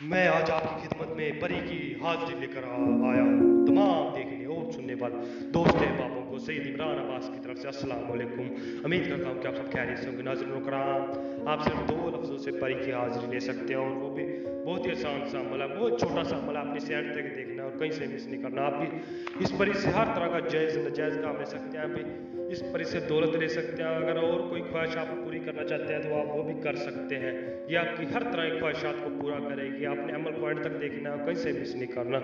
मैं आज आपकी खिदमत में परी की हाजिरी लेकर आया हूँ। तमाम देखने और सुनने वाले दोस्त बाबों को सैयद इमरान अब्बास की तरफ से अस्सलाम वालेकुम। उम्मीद करता हूँ कि आप सब खैरियत से होंगे। नाज़रीन कराम, आप सिर्फ 2 लफ्ज़ों से परी की हाजिरी ले सकते हैं और वो भी बहुत ही आसान सा अमल है, बहुत छोटा सा अमल है। अपनी से एंड तक देखना और कहीं से मिस नहीं करना। आप भी इस परी से हर तरह का जायज़ नाजायज़ काम ले सकते हैं। आप भी इस परी से दौलत ले सकते हैं। अगर और कोई ख्वाहिश आप पूरी करना चाहते हैं तो आप वो भी कर सकते हैं। ये आपकी हर तरह की ख्वाहिशात को पूरा करेगी। आपने अमल पॉइंट तक देखना है, कहीं से मिस नहीं करना।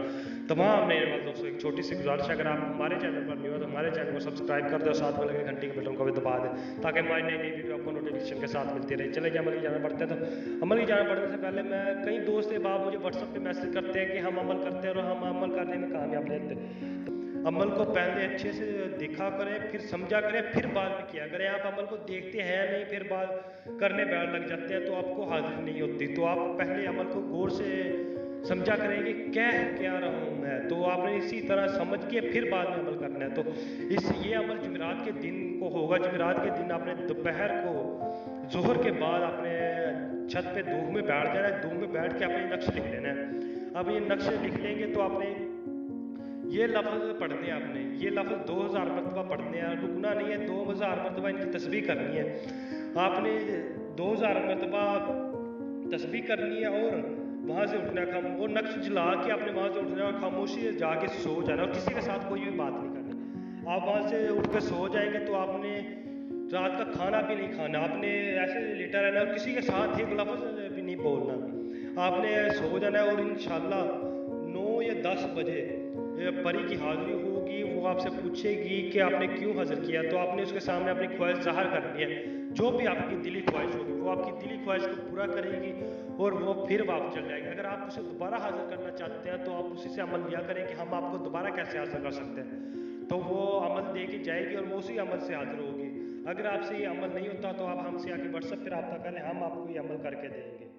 तमाम नए वाले दोस्तों एक छोटी सी गुजारिश है, अगर आप हमारे चैनल पर न्यू हो तो हमारे चैनल को सब्सक्राइब कर दो, साथ में लगे घंटी के बटन को भी दबा दें ताकि हमारी नई नई वीडियो आपको नोटिफिकेशन के साथ मिलती रहे। चले अमल की जाना पड़ता है तो अमल की जाना पड़ने से पहले मैं कई दोस्त बाप मुझे व्हाट्सएप पे मैसेज करते हैं कि हम अमल करते हैं और हम अमल करने में कामयाब रहते हैं। अमल को पहले अच्छे से देखा करें, फिर समझा करें, फिर बाद में किया करें। आप अमल को देखते हैं नहीं, फिर बाद करने बैठ लग जाते हैं तो आपको हाजिर नहीं होती। तो आप पहले अमल को गौर से समझा करें कि क्या रहा हूँ मैं, तो आपने इसी तरह समझ के फिर बाद में अमल करना है। तो ये अमल जुमेरात के दिन को होगा। जुमेरात के दिन आपने दोपहर को जोहर के बाद आपने छत पे धूप में बैठ जाना है। धूप में बैठ के आपने नक्श लिख लेना है। अब ये नक्श लिख लेंगे तो आपने ये लफ्ज़ पढ़ने हैं। आपने ये लफ्ज़ 2000 मरतबा पढ़ने हैं, रुकना नहीं है। 2000 मरतबा इनकी तस्बीह करनी है। आपने 2000 मरतबा तस्बीह करनी है और वहाँ से उठना है। वो नक्श जला के आपने वहाँ से उठना है और खामोशी से जाके सो जाना और किसी के साथ कोई भी बात नहीं करनी। आप वहाँ से उठ के सो जाएंगे तो आपने रात का खाना भी नहीं खाना। आपने ऐसे लेटा रहना और किसी के साथ एक लफ्ज़ भी नहीं बोलना। आपने सो जाना है और इंशाल्लाह 9 या 10 बजे परी की हाजिरी होगी। वो आपसे पूछेगी कि आपने क्यों हाजिर किया, तो आपने उसके सामने अपनी ख्वाहिश ज़ाहिर करनी है। जो भी आपकी दिली ख्वाहिश होगी वो आपकी दिली ख्वाहिश को पूरा करेगी और वो फिर वापस चल जाएगी। अगर आप उसे दोबारा हाजिर करना चाहते हैं तो आप उसी से अमल लिया करें कि हम आपको दोबारा कैसे हाजिर कर सकते हैं। तो वो अमल दे के जाएगी और वो उसी अमल से हाजिर होगी। अगर आपसे ये अमल नहीं होता तो आप हमसे आके व्हाट्सएप पर रब्ता करें, हम आपको ये अमल करके देंगे।